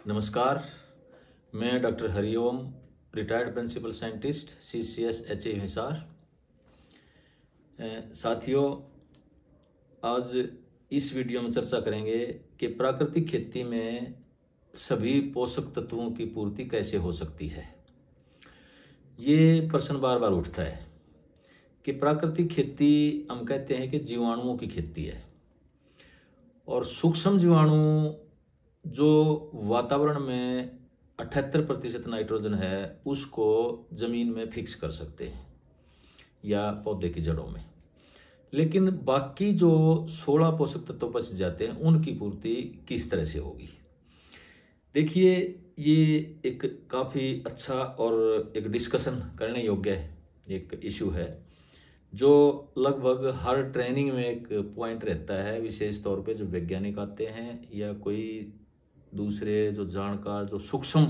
नमस्कार, मैं doctor Hariom, retired principal scientist CCS HA Hisar. साथियों, आज इस वीडियो में चर्चा करेंगे कि प्राकृतिक खेती में सभी पोषक तत्वों की पूर्ति कैसे हो सकती है। ये प्रश्न बार बार उठता है कि प्राकृतिक खेती हम कहते हैं कि जीवाणुओं की खेती है और सूक्ष्म जीवाणु जो वातावरण में 78% नाइट्रोजन है उसको जमीन में फिक्स कर सकते हैं या पौधे की जड़ों में, लेकिन बाकी जो 16 पोषक तत्व बच जाते हैं उनकी पूर्ति किस तरह से होगी। देखिए, ये एक काफ़ी अच्छा और एक डिस्कशन करने योग्य एक इशू है जो लगभग हर ट्रेनिंग में एक पॉइंट रहता है, विशेष तौर पे जब वैज्ञानिक आते हैं या कोई दूसरे जो जानकार जो सूक्ष्म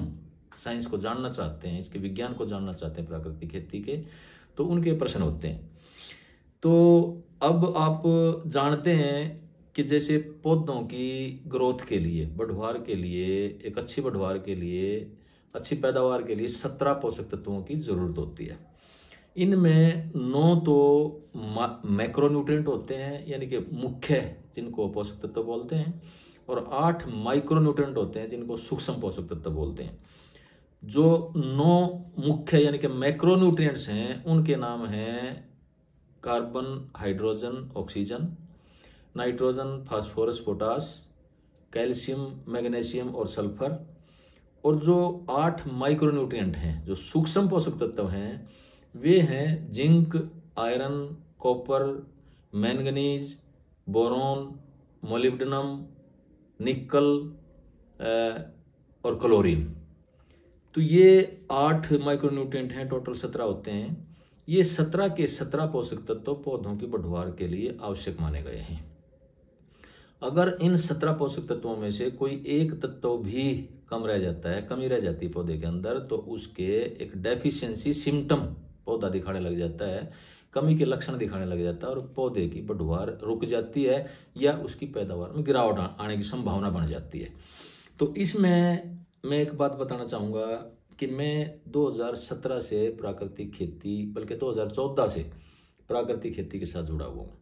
साइंस को जानना चाहते हैं, इसके विज्ञान को जानना चाहते हैं प्राकृतिक खेती के, तो उनके प्रश्न होते हैं। तो अब आप जानते हैं कि जैसे पौधों की ग्रोथ के लिए, बढ़वार के लिए, एक अच्छी बढ़वार के लिए, अच्छी पैदावार के लिए 17 पोषक तत्वों की जरूरत होती है। इनमें 9 तो मैक्रोन्यूट्रिएंट होते हैं, यानी कि मुख्य जिनको पोषक तत्व बोलते हैं, और 8 माइक्रोन्यूट्रिएंट होते हैं जिनको सूक्ष्म पोषक तत्व बोलते हैं। जो 9 मुख्य यानी कि मैक्रोन्यूट्रिएंट्स हैं उनके नाम हैं carbon, hydrogen, oxygen, nitrogen, phosphorus, potash, calcium, magnesium और सल्फर। और जो 8 माइक्रोन्यूट्रिएंट हैं जो सूक्ष्म पोषक तत्व हैं वे हैं zinc, iron, copper, manganese, boron, molybdenum, निकल और क्लोरीन। तो ये 8 माइक्रोन्यूट्रिएंट हैं, टोटल 17 होते हैं। ये 17 के 17 पोषक तत्व पौधों की बढ़वार के लिए आवश्यक माने गए हैं। अगर इन 17 पोषक तत्वों में से कोई एक तत्व भी कम रह जाता है, कमी रह जाती है पौधे के अंदर, तो उसके एक डेफिशिएंसी सिम्टम पौधा दिखाने लग जाता है, कमी के लक्षण दिखाने लग जाता है और पौधे की बढ़वार रुक जाती है या उसकी पैदावार में गिरावट आने की संभावना बन जाती है। तो इसमें मैं एक बात बताना चाहूँगा कि मैं 2017 से प्राकृतिक खेती, बल्कि 2014 से प्राकृतिक खेती के साथ जुड़ा हुआ हूँ।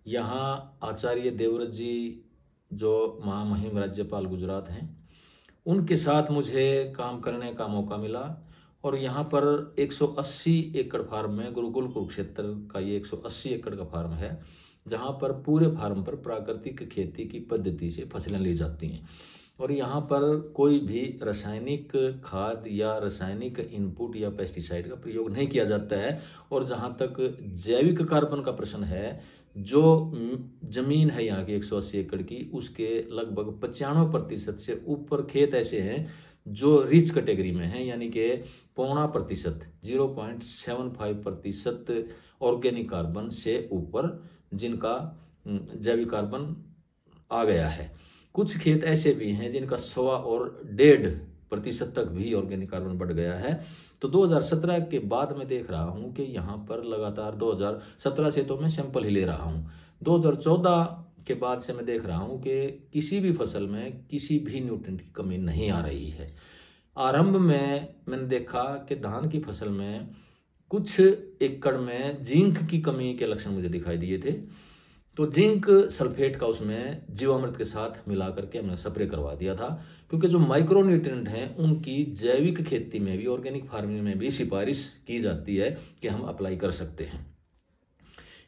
यहाँ आचार्य देवव्रत जी जो महामहिम राज्यपाल गुजरात हैं, उनके साथ मुझे काम करने का मौका मिला और यहाँ पर 180 एकड़ फार्म में, गुरुकुल कुरुक्षेत्र का ये 180 एकड़ का फार्म है जहाँ पर पूरे फार्म पर प्राकृतिक खेती की पद्धति से फसलें ली जाती हैं और यहाँ पर कोई भी रासायनिक खाद या रासायनिक इनपुट या पेस्टिसाइड का प्रयोग नहीं किया जाता है। और जहाँ तक जैविक कार्बन का प्रश्न है, जो जमीन है यहाँ की 180 एकड़ की, उसके लगभग 95% से ऊपर खेत ऐसे हैं जो रिच कैटेगरी में हैं, यानी कि 0.25%, 0.75% ऑर्गेनिक कार्बन से ऊपर जिनका जैविक कार्बन आ गया है। कुछ खेत ऐसे भी हैं जिनका 1.25 और 1.5% तक भी ऑर्गेनिक कार्बन बढ़ गया है। तो 2017 के बाद मैं देख रहा हूं कि यहाँ पर लगातार 2017 से तो मैं सैंपल ही ले रहा हूं, 2014 के बाद से मैं देख रहा हूं कि किसी भी फसल में किसी भी न्यूट्रिएंट की कमी नहीं आ रही है। आरंभ में मैंने देखा कि धान की फसल में कुछ एकड़ में जिंक की कमी के लक्षण मुझे दिखाई दिए थे, तो जिंक सल्फेट का उसमें जीवामृत के साथ मिला करके हमने स्प्रे करवा दिया था, क्योंकि जो माइक्रोन्यूट्रिएंट हैं उनकी जैविक खेती में भी, ऑर्गेनिक फार्मिंग में भी सिफारिश की जाती है कि हम अप्लाई कर सकते हैं।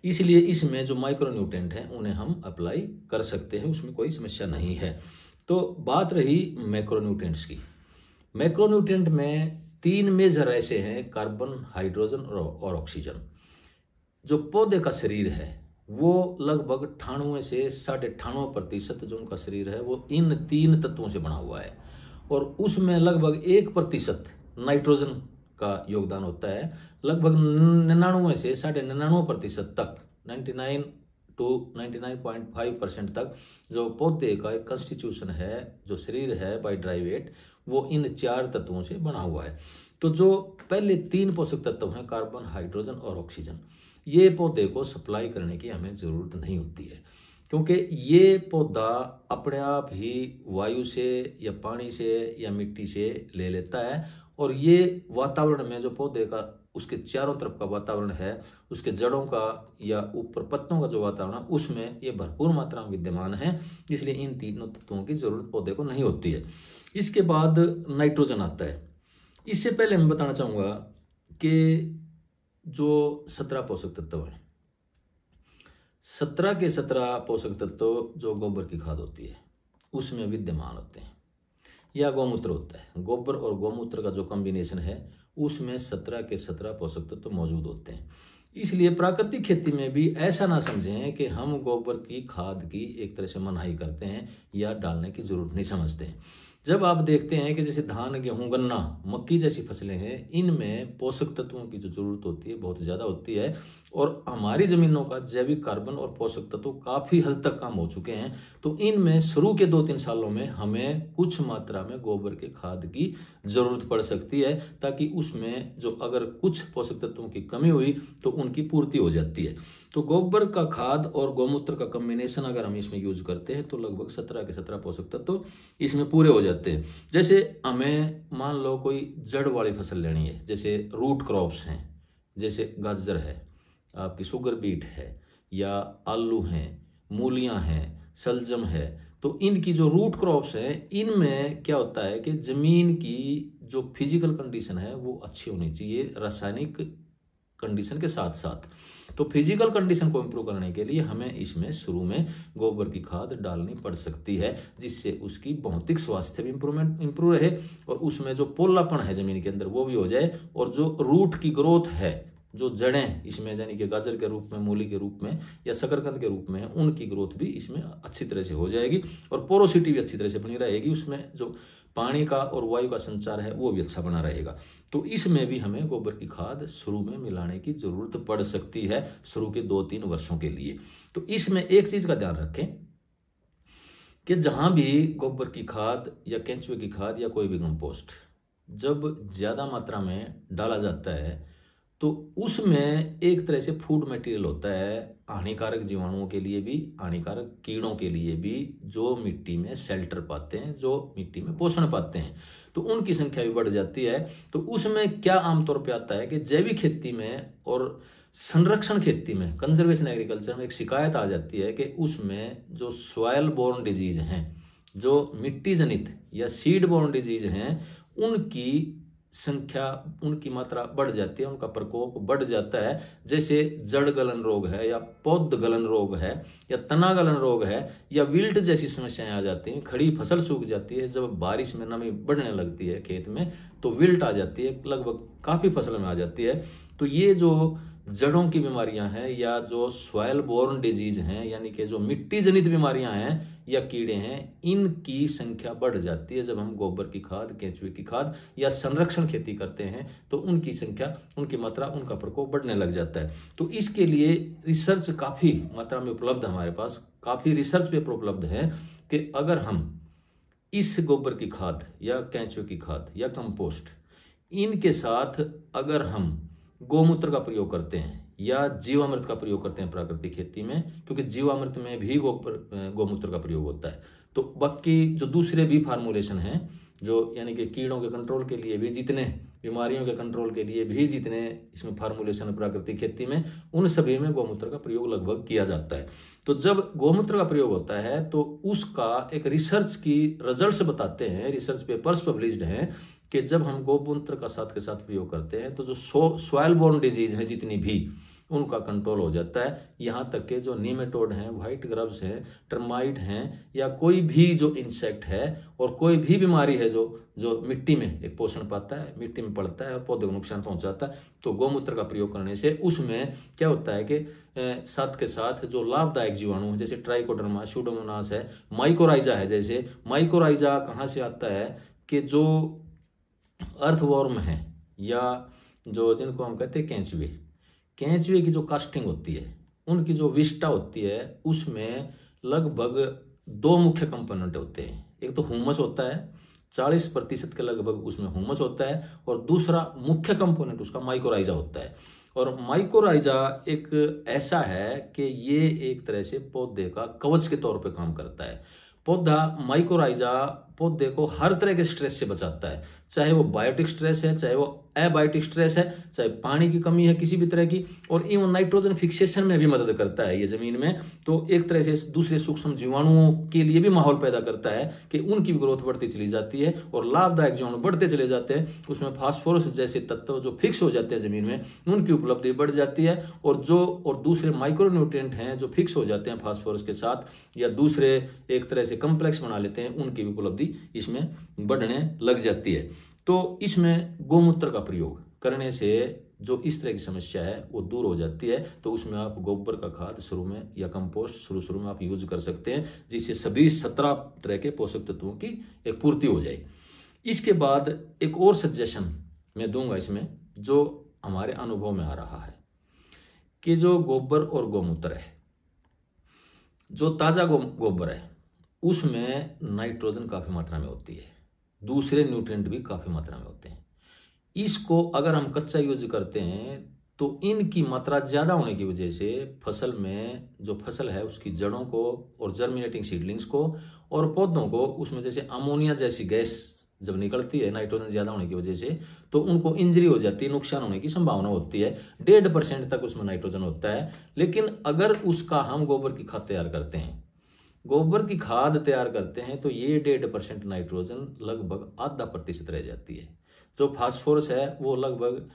इसलिए इसमें जो माइक्रोन्यूट्रिएंट हैं उन्हें हम अप्लाई कर सकते हैं, उसमें कोई समस्या नहीं है। तो बात रही मैक्रोन्यूट्रिएंट्स की। मैक्रोन्यूट्रिएंट में 3 मेजर ऐसे हैं, कार्बन, हाइड्रोजन और ऑक्सीजन। जो पौधे का शरीर है वो लगभग 98 से 98.5% जो उनका शरीर है वो इन 3 तत्वों से बना हुआ है और उसमें लगभग 1% नाइट्रोजन का योगदान होता है। लगभग 99 से 99.5% तक, 99 to 99.5% तक जो पौधे का कंस्टिट्यूशन है, जो शरीर है बाय ड्राई वेट, वो इन 4 तत्वों से बना हुआ है। तो जो पहले 3 पोषक तत्व हैं, कार्बन, हाइड्रोजन और ऑक्सीजन, ये पौधे को सप्लाई करने की हमें जरूरत नहीं होती है। क्योंकि ये पौधा अपने आप ही वायु से या पानी से या मिट्टी से ले लेता है, और ये वातावरण में जो पौधे का उसके चारों तरफ का वातावरण है, उसके जड़ों का या ऊपर पत्तों का जो वातावरण है, उसमें ये भरपूर मात्रा में विद्यमान है। इसलिए इन तीनों तत्वों की जरूरत पौधे को नहीं होती है। इसके बाद नाइट्रोजन आता है। इससे पहले मैं बताना चाहूंगा कि जो 17 पोषक तत्व हैं, 17 के 17 पोषक तत्व जो गोबर की खाद होती है उसमें विद्यमान होते हैं, या गौमूत्र होता है। गोबर और गौमूत्र का जो कॉम्बिनेशन है उसमें 17 के 17 पोषक तत्व मौजूद होते हैं। इसलिए प्राकृतिक खेती में भी ऐसा ना समझें कि हम गोबर की खाद की एक तरह से मनाही करते हैं या डालने की जरूरत नहीं समझते हैं। जब आप देखते हैं कि जैसे धान, गेहूं, गन्ना, मक्की जैसी फसलें हैं, इनमें पोषक तत्वों की जो जरूरत होती है बहुत ज़्यादा होती है, और हमारी ज़मीनों का जैविक कार्बन और पोषक तत्व काफ़ी हद तक कम हो चुके हैं। तो इनमें शुरू के 2-3 सालों में हमें कुछ मात्रा में गोबर के खाद की ज़रूरत पड़ सकती है, ताकि उसमें जो अगर कुछ पोषक तत्वों की कमी हुई तो उनकी पूर्ति हो जाती है। तो गोबर का खाद और गौमूत्र का कॉम्बिनेशन अगर हम इसमें यूज करते हैं तो लगभग 17 के 17 पोषक तत्व इसमें पूरे हो जाते हैं। जैसे हमें मान लो कोई जड़ वाली फसल लेनी है, जैसे रूट क्रॉप्स हैं, जैसे गाजर है, आपकी शुगर बीट है, या आलू हैं, मूलियां हैं, सलजम है। तो इनकी जो रूट क्रॉप्स हैं, इनमें क्या होता है कि जमीन की जो फिजिकल कंडीशन है वो अच्छी होनी चाहिए रासायनिक कंडीशन के साथ साथ। तो फिजिकल कंडीशन को इम्प्रूव करने के लिए हमें इसमें शुरू में गोबर की खाद डालनी पड़ सकती है, जिससे उसकी भौतिक स्वास्थ्य भी इम्प्रूव रहे, और उसमें जो पोलापन है जमीन के अंदर वो भी हो जाए, और जो रूट की ग्रोथ है, जो जड़ें इसमें यानी कि गाजर के रूप में, मूली के रूप में या शकरकंद के रूप में, उनकी ग्रोथ भी इसमें अच्छी तरह से हो जाएगी, और पोरोसिटी भी अच्छी तरह से बनी रहेगी। उसमें जो पानी का और वायु का संचार है वो भी अच्छा बना रहेगा। तो इसमें भी हमें गोबर की खाद शुरू में मिलाने की जरूरत पड़ सकती है, शुरू के 2-3 वर्षों के लिए। तो इसमें एक चीज का ध्यान रखें कि जहां भी गोबर की खाद या केंचुए की खाद या कोई भी कंपोस्ट जब ज्यादा मात्रा में डाला जाता है तो उसमें एक तरह से फूड मटेरियल होता है, हानिकारक जीवाणुओं के लिए भी, हानिकारक कीड़ों के लिए भी, जो मिट्टी में शेल्टर पाते हैं, जो मिट्टी में पोषण पाते हैं, तो उनकी संख्या भी बढ़ जाती है। तो उसमें क्या आमतौर पे आता है कि जैविक खेती में और संरक्षण खेती में, कंजर्वेशन एग्रीकल्चर में एक शिकायत आ जाती है कि उसमें जो सॉयल बोर्न डिजीज हैं, जो मिट्टी जनित या सीड बोर्न डिजीज हैं, उनकी संख्या, उनकी मात्रा बढ़ जाती है, उनका प्रकोप बढ़ जाता है। जैसे जड़ गलन रोग है, या पौध गलन रोग है, या तना गलन रोग है, या विल्ट जैसी समस्याएं आ जाती हैं। खड़ी फसल सूख जाती है, जब बारिश में नमी बढ़ने लगती है खेत में तो विल्ट आ जाती है, लगभग काफी फसल में आ जाती है। तो ये जो जड़ों की बीमारियां हैं, या जो सॉयल बोर्न डिजीज हैं, यानी कि जो मिट्टी जनित बीमारियां हैं या कीड़े हैं, इनकी संख्या बढ़ जाती है जब हम गोबर की खाद, केंचुए की खाद या संरक्षण खेती करते हैं। तो उनकी संख्या, उनकी मात्रा, उनका प्रकोप बढ़ने लग जाता है। तो इसके लिए रिसर्च काफी मात्रा में उपलब्ध, हमारे पास काफी रिसर्च पेपर उपलब्ध है कि अगर हम इस गोबर की खाद या केंचुए की खाद या कंपोस्ट, इनके साथ अगर हम गौमूत्र का प्रयोग करते हैं या जीवामृत का प्रयोग करते हैं प्राकृतिक खेती में, क्योंकि जीवामृत में भी गौमूत्र का प्रयोग होता है। तो बाकी जो दूसरे भी फार्मूलेशन हैं, जो यानी कि कीड़ों के कंट्रोल के लिए भी जितने, बीमारियों के कंट्रोल के लिए भी जितने इसमें फार्मूलेशन प्राकृतिक खेती में, उन सभी में गौमूत्र का प्रयोग लगभग किया जाता है। तो जब गौमूत्र का प्रयोग होता है तो उसका एक रिसर्च की रिजल्ट्स बताते हैं, रिसर्च पेपर्स पब्लिश्ड हैं, कि जब हम गौमूत्र का साथ के साथ प्रयोग करते हैं तो जो सॉयल बोर्न डिजीज है जितनी भी, उनका कंट्रोल हो जाता है। यहाँ तक के जो नीमेटोड हैं, व्हाइट ग्रब्स हैं, टर्माइट हैं, या कोई भी जो इंसेक्ट है और कोई भी बीमारी है जो मिट्टी में एक पोषण पाता है, मिट्टी में पड़ता है और पौधे को नुकसान पहुंचाता है, तो गौमूत्र का प्रयोग करने से उसमें क्या होता है कि साथ के साथ जो लाभदायक जीवाणु, जैसे ट्राइकोडर्मा, स्यूडोमोनास है, माइकोराइजा है। जैसे माइकोराइजा कहाँ से आता है कि जो अर्थवॉर्म है, या जो जिनको हम कहते हैं केंचुए की जो कास्टिंग होती है, उनकी जो विष्टा होती है, उसमें लगभग 2 मुख्य कंपोनेंट होते हैं। एक तो ह्यूमस होता है, 40% के लगभग उसमें ह्यूमस होता है, और दूसरा मुख्य कंपोनेंट उसका माइकोराइजा होता है। और माइकोराइजा एक ऐसा है कि ये एक तरह से पौधे का कवच के तौर पे काम करता है। पौधा माइकोराइजा पौधे को हर तरह के स्ट्रेस से बचाता है, चाहे वो बायोटिक स्ट्रेस है, चाहे वो एबायोटिक स्ट्रेस है, चाहे पानी की कमी है किसी भी तरह की, और इवन नाइट्रोजन फिक्सेशन में भी मदद करता है ये जमीन में। तो एक तरह से दूसरे सूक्ष्म जीवाणुओं के लिए भी माहौल पैदा करता है कि उनकी भी ग्रोथ बढ़ती चली जाती है और लाभदायक जीवाणु बढ़ते चले जाते हैं। उसमें फास्फोरस जैसे तत्व जो फिक्स हो जाते हैं जमीन में, उनकी उपलब्धि बढ़ जाती है, और दूसरे माइक्रोन्यूट्रिएंट हैं जो फिक्स हो जाते हैं फास्फोरस के साथ या दूसरे एक तरह से कम्प्लेक्स बना लेते हैं, उनकी भी उपलब्धि इसमें बढ़ने लग जाती है। तो इसमें गोमूत्र का प्रयोग करने से जो इस तरह की समस्या है वो दूर हो जाती है। तो उसमें आप गोबर का खाद शुरू में या कंपोस्ट शुरू में आप यूज कर सकते हैं, जिससे सभी 17 तरह के पोषक तत्वों की एक पूर्ति हो जाए। इसके बाद एक और सजेशन मैं दूंगा इसमें, जो हमारे अनुभव में आ रहा है कि जो गोबर और गोमूत्र है, जो ताजा गोबर है उसमें नाइट्रोजन काफी मात्रा में होती है, दूसरे न्यूट्रिएंट भी काफी मात्रा में होते हैं। इसको अगर हम कच्चा यूज करते हैं तो इनकी मात्रा ज्यादा होने की वजह से फसल में जो फसल है उसकी जड़ों को और जर्मिनेटिंग सीडलिंग्स को और पौधों को, उसमें जैसे अमोनिया जैसी गैस जब निकलती है नाइट्रोजन ज्यादा होने की वजह से, तो उनको इंजरी हो जाती है, नुकसान होने की संभावना होती है। 1.5% तक उसमें नाइट्रोजन होता है। लेकिन अगर उसका हम गोबर की खाद तैयार करते हैं तो ये 1.5% नाइट्रोजन लगभग 0.5% रह जाती है। जो फास्फोरस है वो लगभग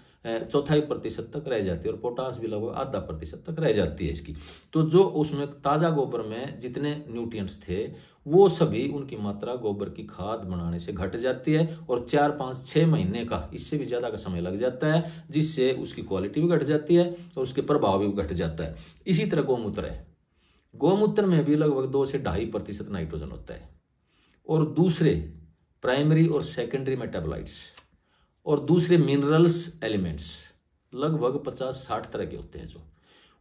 0.25% तक रह जाती है और पोटास भी लगभग 0.5% तक रह जाती है इसकी। तो जो उसमें ताजा गोबर में जितने न्यूट्रिएंट्स थे वो सभी उनकी मात्रा गोबर की खाद बनाने से घट जाती है और 4, 5, 6 महीने का, इससे भी ज्यादा का समय लग जाता है, जिससे उसकी क्वालिटी भी घट जाती है और उसके प्रभाव भी घट जाता है। इसी तरह गोमूत्र है, गोमूत्र में भी लगभग 2 से 2.5% नाइट्रोजन होता है और दूसरे प्राइमरी और सेकेंडरी मेटाबोलाइट्स और दूसरे मिनरल्स एलिमेंट्स लगभग 50-60 तरह के होते हैं जो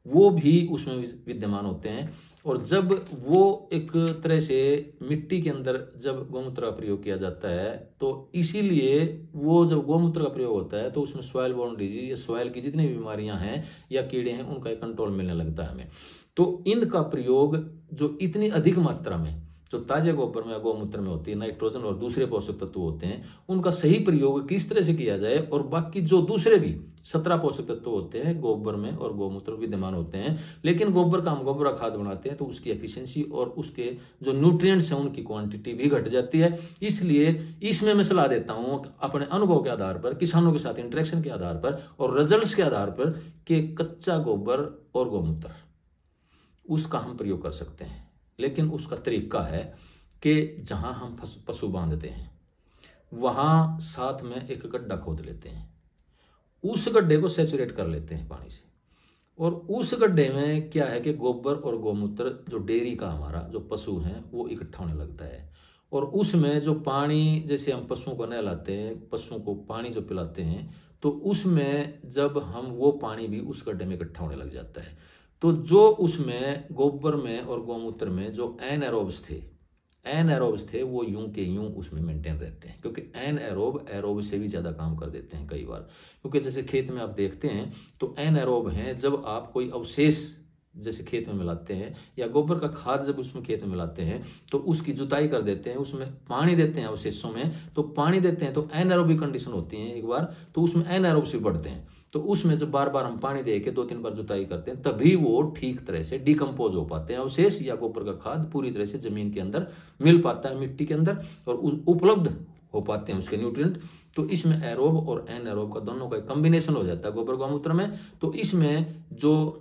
वो भी उसमें विद्यमान होते हैं। और जब वो एक तरह से मिट्टी के अंदर जब गोमूत्र का प्रयोग किया जाता है तो इसीलिए वो जब गोमूत्र का प्रयोग होता है तो उसमें सॉइल बोर्न डिजीज या सॉइल की जितनी बीमारियां हैं या कीड़े हैं उनका एक कंट्रोल मिलने लगता है हमें। तो इनका प्रयोग जो इतनी अधिक मात्रा में जो ताजे गोबर में या गोमूत्र में होती है, नाइट्रोजन और दूसरे पोषक तत्व होते हैं, उनका सही प्रयोग किस तरह से किया जाए और बाकी जो दूसरे भी 17 पोषक तत्व होते हैं गोबर में और गोमूत्र विद्यमान होते हैं, लेकिन गोबर का हम गोबर खाद बनाते हैं तो उसकी एफिशिएंसी और उसके जो न्यूट्रिएंट्स हैं उनकी क्वांटिटी भी घट जाती है। इसलिए इसमें मैं सलाह देता हूं अपने अनुभव के आधार पर, किसानों के साथ इंटरेक्शन के आधार पर और रिजल्ट्स के आधार पर कि कच्चा गोबर और गोमूत्र उसका हम प्रयोग कर सकते हैं। लेकिन उसका तरीका है कि जहां हम पशु बांधते हैं वहां साथ में एक गड्ढा खोद लेते हैं, उस गड्ढे को सैचुरेट कर लेते हैं पानी से, और उस गड्ढे में क्या है कि गोबर और गोमूत्र जो डेयरी का हमारा जो पशु हैं वो इकट्ठा होने लगता है। और उसमें जो पानी, जैसे हम पशुओं को नहलाते हैं, पशुओं को पानी जो पिलाते हैं, तो उसमें जब हम वो पानी भी उस गड्ढे में इकट्ठा होने लग जाता है। तो जो उसमें गोबर में और गोमूत्र में जो एनएरोब्स थे वो यूं के यूं उसमें मेंटेन रहते हैं, क्योंकि एरोब से भी ज्यादा काम कर देते हैं कई बार। क्योंकि जैसे खेत में आप देखते हैं तो एनएरोब हैं, जब आप कोई अवशेष जैसे खेत में मिलाते हैं या गोबर का खाद जब उसमें खेत में मिलाते हैं तो उसकी जुताई कर देते हैं, उसमें पानी देते हैं अवशेषों में, तो पानी देते हैं तो एनएरोबिक कंडीशन होती है एक बार, तो उसमें एनएरोब्स भी बढ़ते हैं। तो उसमें जब बार बार हम पानी दे के 2-3 बार जुताई करते हैं तभी वो ठीक तरह से डिकम्पोज हो पाते हैं, अवशेष या गोबर का खाद पूरी तरह से जमीन के अंदर मिल पाता है, मिट्टी के अंदर, और उपलब्ध हो पाते हैं उसके न्यूट्रिएंट। तो इसमें एरोब और एनएरोब का दोनों का कॉम्बिनेशन हो जाता है गोबर गोमूत्र में। तो इसमें जो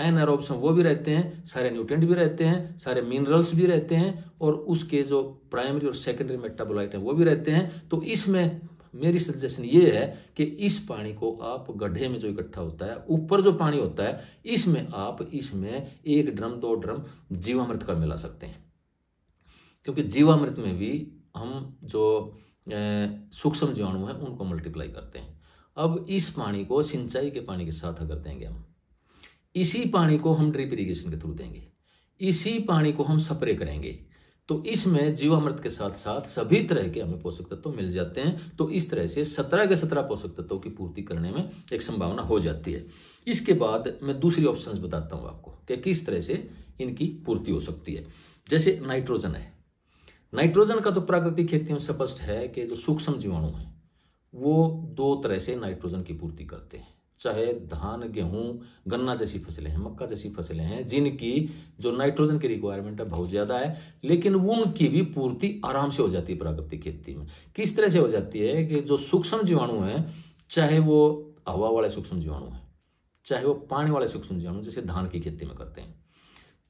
एनएरोब्स हैं वो भी रहते हैं, सारे न्यूट्रिएंट भी रहते हैं, सारे मिनरल्स भी रहते हैं, और उसके जो प्राइमरी और सेकेंडरी मेटाबोलाइट हैं वो भी रहते हैं। तो इसमें मेरी सजेशन ये है कि इस पानी को आप गड्ढे में जो इकट्ठा होता है, ऊपर जो पानी होता है, इसमें आप 1 ड्रम 2 ड्रम जीवामृत का मिला सकते हैं, क्योंकि जीवामृत में भी हम जो सूक्ष्म जीवाणु हैं उनको मल्टीप्लाई करते हैं। अब इस पानी को सिंचाई के पानी के साथ अगर देंगे हम, इसी पानी को हम ड्रिप इरिगेशन के थ्रू देंगे, इसी पानी को हम स्प्रे करेंगे, तो इसमें जीवामृत के साथ साथ सभी तरह के हमें पोषक तत्व मिल जाते हैं। तो इस तरह से 17 के 17 पोषक तत्वों की पूर्ति करने में एक संभावना हो जाती है। इसके बाद मैं दूसरी ऑप्शंस बताता हूं आपको कि किस तरह से इनकी पूर्ति हो सकती है। जैसे नाइट्रोजन है, नाइट्रोजन का तो प्राकृतिक खेती में स्पष्ट है कि जो सूक्ष्म जीवाणु हैं वो 2 तरह से नाइट्रोजन की पूर्ति करते हैं। चाहे धान, गेहूं, गन्ना जैसी फसलें हैं, मक्का जैसी फसलें हैं, जिनकी जो नाइट्रोजन की रिक्वायरमेंट है बहुत ज्यादा है, लेकिन उनकी भी पूर्ति आराम से हो जाती है प्राकृतिक खेती में। किस तरह से हो जाती है कि जो सूक्ष्म जीवाणु हैं, चाहे वो हवा वाले सूक्ष्म जीवाणु हैं, चाहे वो पानी वाले सूक्ष्म जीवाणु जैसे धान की खेती में करते हैं,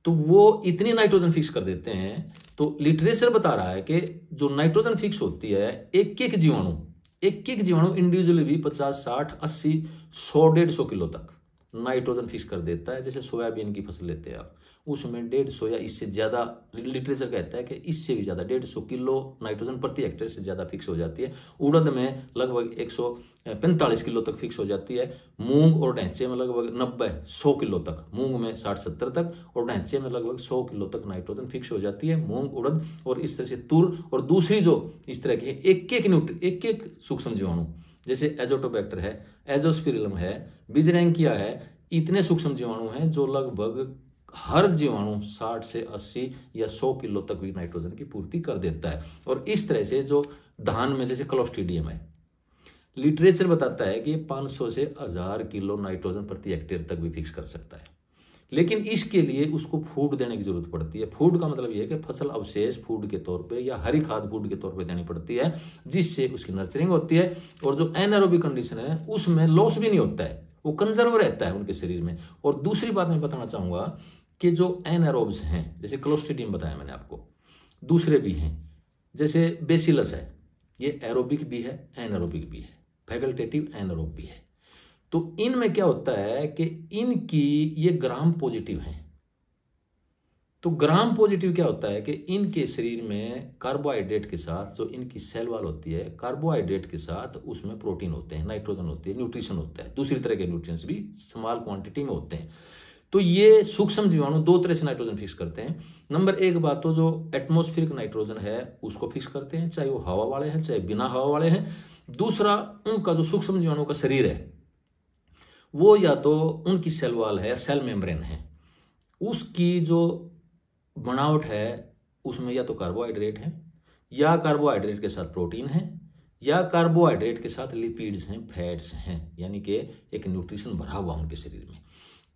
तो वो इतनी नाइट्रोजन फिक्स कर देते हैं। तो लिटरेचर बता रहा है कि जो नाइट्रोजन फिक्स होती है, एक एक जीवाणु इंडिविजुअली भी 50, 60, 80, 100, 150 किलो तक नाइट्रोजन फिक्स कर देता है। जैसे सोयाबीन की फसल लेते हैं आप, उसमें 150 या इससे ज्यादा, लिटरेचर कहता है कि इससे भी ज्यादा 150 किलो नाइट्रोजन प्रति हेक्टेयर से ज्यादा फिक्स हो जाती है। उड़द में लगभग 145 किलो तक फिक्स हो जाती है। मूंग और ढैंचे में लगभग 90-100 किलो तक, मूंग में 60-70 तक और ढैंचे में लगभग 100 किलो तक नाइट्रोजन फिक्स हो जाती है। मूंग, उड़द और इस तरह से तुर और दूसरी जो इस तरह की एक एक सूक्ष्म जीवाणु जैसे एजोटोबैक्टर है, एजोस्पिरिलम है, बिजरैंकिया है, इतने सूक्ष्म जीवाणु हैं जो लगभग हर जीवाणु 60 से 80 या 100 किलो तक भी नाइट्रोजन की पूर्ति कर देता है। और इस तरह से जो धान में जैसे क्लोस्ट्रीडियम है, लिटरेचर बताता है कि 500 से 1000 किलो नाइट्रोजन प्रति हेक्टेयर तक भी फिक्स कर सकता है। लेकिन इसके लिए उसको फूड देने की जरूरत पड़ती है। फूड का मतलब यह है कि फसल अवशेष फूड के तौर पे या हरी खाद फूड के तौर पे देनी पड़ती है, जिससे उसकी नर्चरिंग होती है और जो एनारोबिक कंडीशन है उसमें लॉस भी नहीं होता है, वो कंजर्व रहता है उनके शरीर में। और दूसरी बात मैं बताना चाहूंगा कि जो एनारोब्स हैं, जैसे क्लोस्ट्रीडियम बताया मैंने आपको, दूसरे भी हैं जैसे बेसिलस है, ये एरोबिक भी है, एनारोबिक भी है, फैकल्टेटिव एनारोब भी है। तो इनमें क्या होता है कि इनकी ये ग्राम पॉजिटिव हैं। तो ग्राम पॉजिटिव क्या होता है कि इनके शरीर में कार्बोहाइड्रेट के साथ, जो इनकी सेल वॉल होती है, कार्बोहाइड्रेट के साथ उसमें प्रोटीन होते हैं, नाइट्रोजन होती है, न्यूट्रिशन होता है, दूसरी तरह के न्यूट्रिएंट्स भी स्मॉल क्वांटिटी में होते हैं। तो ये सूक्ष्म जीवाणु 2 तरह से नाइट्रोजन फिक्स करते हैं। नंबर 1 बात तो जो एटमॉस्फेरिक नाइट्रोजन है उसको फिक्स करते हैं, चाहे वो हवा वाले हैं चाहे बिना हवा वाले हैं। दूसरा, उनका जो सूक्ष्म जीवाणु का शरीर है वो या तो उनकी सेल वॉल है, सेल मेम्ब्रेन है, उसकी जो बनावट है उसमें या तो कार्बोहाइड्रेट है, या कार्बोहाइड्रेट के साथ प्रोटीन है, या कार्बोहाइड्रेट के साथ लिपिड्स हैं, फैट्स हैं, यानी कि एक न्यूट्रिशन भरा हुआ उनके शरीर में।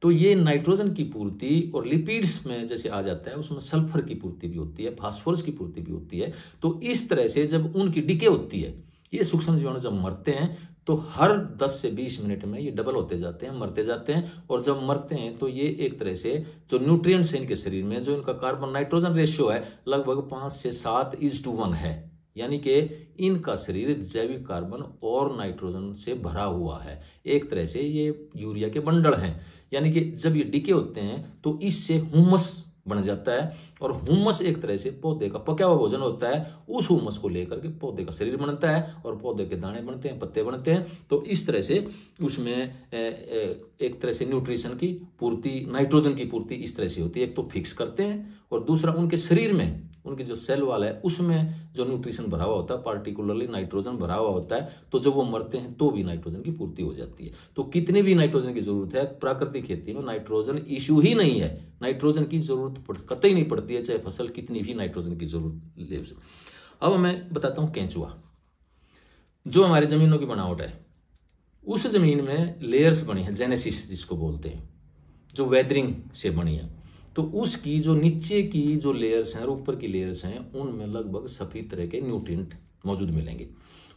तो ये नाइट्रोजन की पूर्ति और लिपिड्स में जैसे आ जाता है, उसमें सल्फर की पूर्ति भी होती है, फास्फोरस की पूर्ति भी होती है। तो इस तरह से जब उनकी डिके होती है, ये सूक्ष्म जीवाणु जब मरते हैं तो हर 10 से 20 मिनट में ये डबल होते जाते हैं, मरते जाते हैं। और जब मरते हैं तो ये एक तरह से जो न्यूट्रिएंट्स हैं इनके शरीर में, जो इनका कार्बन नाइट्रोजन रेशियो है लगभग 5 से 7:1 है, यानी कि इनका शरीर जैविक कार्बन और नाइट्रोजन से भरा हुआ है। एक तरह से ये यूरिया के बंडल हैं, यानी कि जब ये डिके होते हैं तो इससे ह्यूमस बन जाता है, और ह्यूमस एक तरह से पौधे का पका हुआ भोजन होता है। उस ह्यूमस को लेकर के पौधे का शरीर बनता है और पौधे के दाने बनते हैं, पत्ते बनते हैं। तो इस तरह से उसमें एक तरह से न्यूट्रिशन की पूर्ति, नाइट्रोजन की पूर्ति इस तरह से होती है। एक तो फिक्स करते हैं, और दूसरा उनके शरीर में, उनकी जो सेल वाल है उसमें जो न्यूट्रिशन भरा हुआ होता है, पार्टिकुलरली नाइट्रोजन भरा हुआ होता है। तो जब वो मरते हैं तो भी नाइट्रोजन की पूर्ति हो जाती है। तो कितनी भी नाइट्रोजन की जरूरत है, प्राकृतिक खेती में नाइट्रोजन इश्यू ही नहीं है, नाइट्रोजन की जरूरत कतई नहीं पड़ती है, चाहे फसल कितनी भी नाइट्रोजन की जरूरत ले। अब मैं बताता हूं केंचुआ, जो हमारी जमीनों की बनावट है, उस जमीन में लेयर्स बनी है, जेनेसिस जिसको बोलते हैं, जो वेदरिंग से बनी है। तो उसकी जो नीचे की जो लेयर्स हैं और ऊपर की लेयर्स हैं, उनमें लगभग सभी तरह के न्यूट्रिएंट मौजूद मिलेंगे।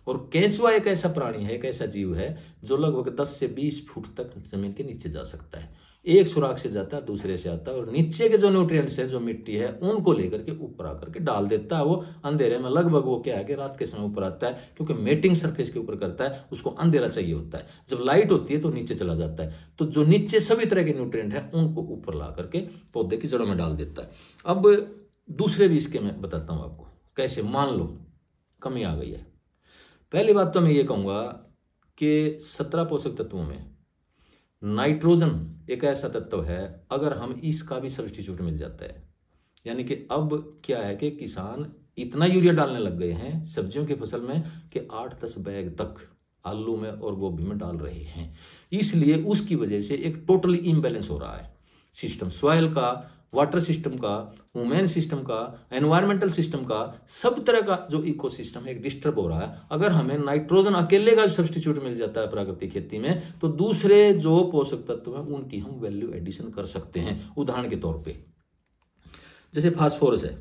और केंचुआ एक ऐसा प्राणी है, एक ऐसा जीव है जो लगभग 10 से 20 फुट तक जमीन के नीचे जा सकता है। एक सुराख से जाता है, दूसरे से आता है, और नीचे के जो न्यूट्रिएंट्स है, जो मिट्टी है, उनको लेकर के ऊपर आकर के डाल देता है। वो अंधेरे में लगभग वो क्या है कि रात के समय ऊपर आता है, क्योंकि मेटिंग सरफेस के ऊपर करता है, उसको अंधेरा चाहिए होता है। जब लाइट होती है तो नीचे चला जाता है। तो जो नीचे सभी तरह के न्यूट्रिएंट है उनको ऊपर ला करके पौधे की जड़ों में डाल देता है। अब दूसरे भी इसके मैं बताता हूं आपको कैसे। मान लो कमी आ गई है, पहली बात तो मैं ये कहूंगा कि 17 पोषक तत्वों में नाइट्रोजन एक ऐसा तत्व है, अगर हम इसका भी सब्स्टिट्यूट मिल जाता है यानी कि अब क्या है कि किसान इतना यूरिया डालने लग गए हैं सब्जियों की फसल में कि 8-10 बैग तक आलू में और गोभी में डाल रहे हैं। इसलिए उसकी वजह से एक टोटली इम्बैलेंस हो रहा है सिस्टम, सॉइल का, वाटर सिस्टम का, ह्यूमन सिस्टम का, एनवायरमेंटल सिस्टम का, सब तरह का जो इकोसिस्टम है एक डिस्टर्ब हो रहा है। अगर हमें नाइट्रोजन अकेले का सब्स्टिट्यूट मिल जाता है प्राकृतिक खेती में, तो दूसरे जो पोषक तत्व हैं उनकी हम वैल्यू एडिशन कर सकते हैं। उदाहरण के तौर पे जैसे फास्फोरस है,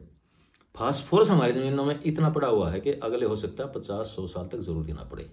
फास्फोरस हमारी जमीनों में इतना पड़ा हुआ है कि अगले हो सकता है 50-100 साल तक जरूर देना पड़े,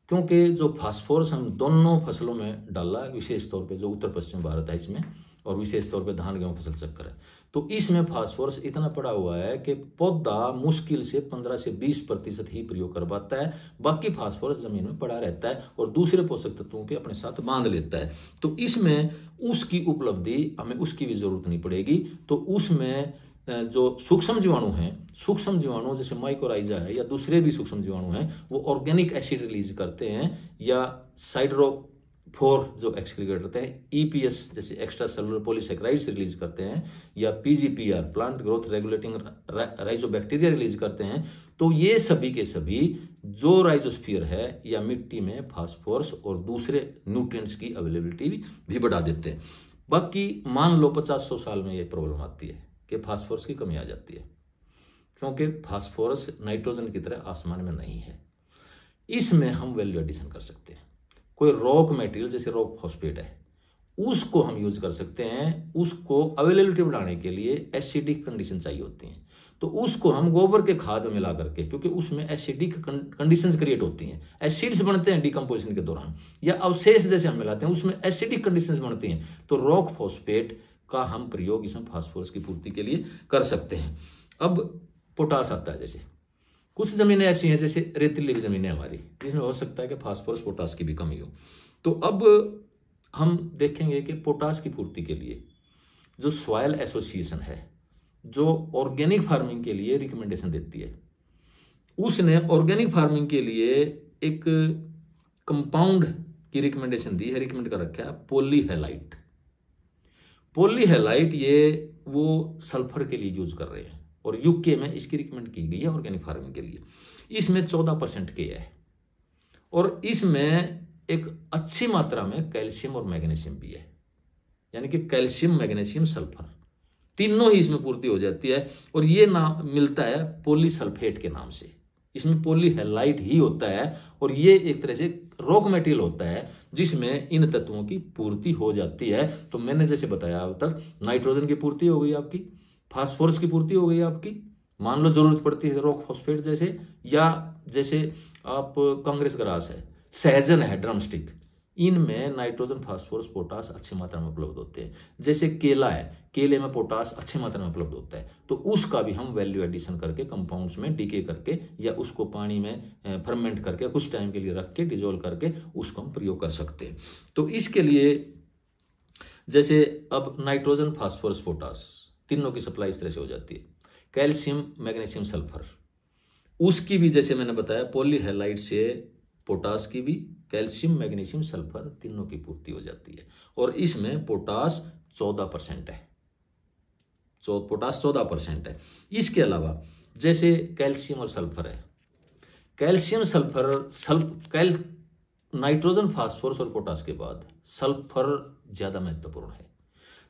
क्योंकि जो फास्फोरस हम दोनों फसलों में डाला है, विशेष तौर पे जो उत्तर पश्चिम भारत है इसमें, और विशेष तौर पे धान गेहूं फसल चक्कर है, तो इसमें फास्फोरस इतना पड़ा हुआ है कि पौधा मुश्किल से 15 से 20% ही प्रयोग कर पाता है, बाकी फास्फोरस जमीन में पड़ा रहता है और दूसरे पोषक तत्वों के अपने साथ बांध लेता है। तो इसमें उसकी उपलब्धि, हमें उसकी भी जरूरत नहीं पड़ेगी। तो उसमें जो सूक्ष्म जीवाणु हैं, सूक्ष्म जीवाणु जैसे माइकोराइजा है या दूसरे भी सूक्ष्म जीवाणु हैं, वो ऑर्गेनिक एसिड रिलीज करते हैं, या साइड्रोफोर जो एक्सक्रीट करते हैं, ईपीएस जैसे एक्स्ट्रा सेलुलर पॉलीसेकेराइड्स रिलीज करते हैं, या PGPR plant growth regulating rhizobacteria release करते हैं। तो ये सभी के सभी जो राइजोस्फीयर है या मिट्टी में फास्फोरस और दूसरे न्यूट्रिएंट्स की अवेलेबिलिटी भी बढ़ा देते हैं। बाकी मान लो 50-100 साल में ये प्रॉब्लम आती है कि फास्फोरस की कमी आ जाती है, क्योंकि फास्फोरस नाइट्रोजन की तरह आसमान में नहीं है। इसमें हम वैल्यू एडिशन कर सकते हैं। कोई रॉक मटेरियल जैसे रॉक फॉस्फेट है, उसको हम यूज कर सकते हैं। उसको अवेलेबिलिटी बढ़ाने के लिए एसिडिक कंडीशन चाहिए होती हैं, तो उसको हम गोबर के खाद में मिला करके, क्योंकि उसमें एसिडिक कंडीशंस क्रिएट होती हैं, एसिड्स बनते हैं डिकम्पोजिशन के दौरान, या अवशेष जैसे हम मिलाते हैं उसमें एसिडिक कंडीशंस बनती हैं, तो रॉक फॉस्फेट का हम प्रयोग इसमें फास्फोरस की पूर्ति के लिए कर सकते हैं। अब पोटास आता है, जैसे कुछ जमीनें ऐसी हैं जैसे रेतीली जमीनें हमारी, जिसमें हो सकता है कि फास्फोरस पोटास की भी कमी हो। तो अब हम देखेंगे कि पोटास की पूर्ति के लिए जो सॉइल एसोसिएशन है, जो ऑर्गेनिक फार्मिंग के लिए रिकमेंडेशन देती है, उसने ऑर्गेनिक फार्मिंग के लिए एक कंपाउंड की रिकमेंडेशन दी है, रिकमेंड कर रखा है पॉलीहेलाइट। पॉलीहेलाइट ये वो सल्फर के लिए यूज कर रहे हैं और यूके में इसकी रिकमेंड की गई है ऑर्गेनिक फार्मिंग के लिए। इसमें 14% के है और इसमें एक अच्छी मात्रा में कैल्शियम और मैग्नीशियम भी है, यानी कि कैल्शियम, मैग्नीशियम, सल्फर तीनों ही इसमें पूर्ति हो जाती है। और ये नाम मिलता है पॉलीसल्फेट के नाम से, इसमें पॉलीहेलाइट ही होता है और ये एक तरह से रॉक मटेरियल होता है जिसमें इन तत्वों की पूर्ति हो जाती है। तो मैंने जैसे बताया अब तक, नाइट्रोजन की पूर्ति हो गई आपकी, फास्फोरस की पूर्ति हो गई आपकी, मान लो जरूरत पड़ती है रॉक फॉस्फेट जैसे, या जैसे आप कांग्रेस ग्रास है, सहजन है, ड्रमस्टिक, इनमें नाइट्रोजन, फास्फोरस, पोटास अच्छी मात्रा में उपलब्ध होते हैं। जैसे केला है, केले में पोटास अच्छी मात्रा में उपलब्ध होता है, तो उसका भी हम वैल्यू एडिशन करके कंपाउंड्स में डीके करके या उसको पानी में फर्मेंट करके कुछ टाइम के लिए रख के डिजोल्व करके उसको हम प्रयोग कर सकते हैं। तो इसके लिए जैसे अब नाइट्रोजन, फास्फोरस, पोटास तीनों की सप्लाई इस तरह से हो जाती है। कैल्शियम, मैग्नीशियम, सल्फर, उसकी भी जैसे मैंने बताया पॉलीहेलाइट से पोटास की भी, कैल्शियम, मैग्नीशियम, सल्फर तीनों की पूर्ति हो जाती है। और इसमें पोटास 14% है, पोटास 14% है। इसके अलावा जैसे कैल्शियम और सल्फर है, कैल्शियम, सल्फर, नाइट्रोजन, फास्फोरस और पोटास के बाद सल्फर ज्यादा महत्वपूर्ण है।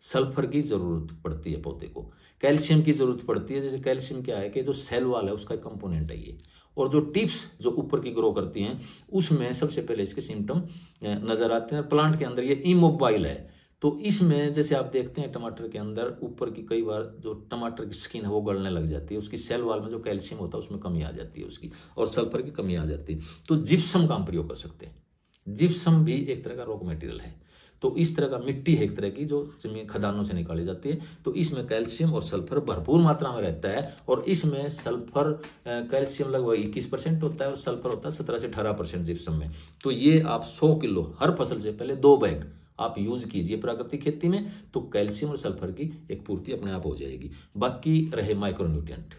सल्फर की जरूरत पड़ती है पौधे को, कैल्शियम की जरूरत पड़ती है। जैसे कैल्शियम क्या है कि जो सेल वाल है उसका कंपोनेंट है ये, और जो टिप्स जो ऊपर की ग्रो करती हैं उसमें सबसे पहले इसके सिम्टम नजर आते हैं। प्लांट के अंदर ये इमोबाइल है, तो इसमें जैसे आप देखते हैं टमाटर के अंदर ऊपर की कई बार जो टमाटर की स्किन है वो गलने लग जाती है, उसकी सेल वाल में जो कैल्शियम होता है उसमें कमी आ जाती है उसकी, और सल्फर की कमी आ जाती है। तो जिप्सम का हम प्रयोग कर सकते हैं। जिप्सम भी एक तरह का रॉक मटेरियल है, तो इस तरह का मिट्टी है एक तरह की जो जमीन खदानों से निकाली जाती है, तो इसमें कैल्शियम और सल्फर भरपूर मात्रा में रहता है। और इसमें सल्फर, कैल्शियम लगभग 21% होता है और सल्फर होता है 17 से 18% जिप्सम में। तो ये आप 100 किलो हर फसल से पहले 2 बैग आप यूज कीजिए प्राकृतिक खेती में, तो कैल्शियम और सल्फर की एक पूर्ति अपने आप हो जाएगी। बाकी रहे माइक्रोन्यूट्रिएंट,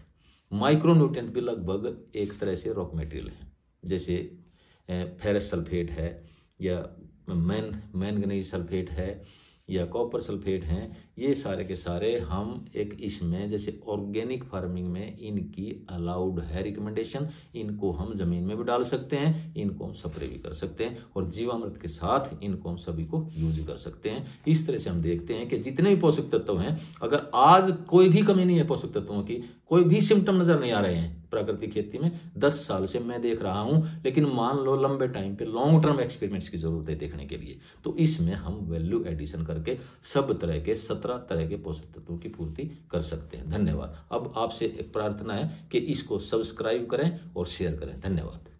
माइक्रोन्यूट्रिएंट भी लगभग एक तरह से रॉक मटेरियल है, जैसे फेरस सल्फेट है या मैंगनीज सल्फेट है या कॉपर सल्फेट हैं, ये सारे के सारे हम एक इसमें जैसे ऑर्गेनिक फार्मिंग में इनकी अलाउड है रिकमेंडेशन। इनको हम जमीन में भी डाल सकते हैं, इनको हम स्प्रे भी कर सकते हैं और जीवामृत के साथ इनको हम सभी को यूज कर सकते हैं। इस तरह से हम देखते हैं कि जितने भी पोषक तत्व हैं, अगर आज कोई भी कमी नहीं है पोषक तत्वों की, कोई भी सिम्टम नजर नहीं आ रहे हैं प्राकृतिक खेती में, 10 साल से मैं देख रहा हूं, लेकिन मान लो लंबे टाइम पे लॉन्ग टर्म एक्सपेरिमेंट्स की जरूरत है देखने के लिए, तो इसमें हम वैल्यू एडिशन करके सब तरह के 17 तरह के पोषक तत्वों की पूर्ति कर सकते हैं। धन्यवाद। अब आपसे एक प्रार्थना है कि इसको सब्सक्राइब करें और शेयर करें। धन्यवाद।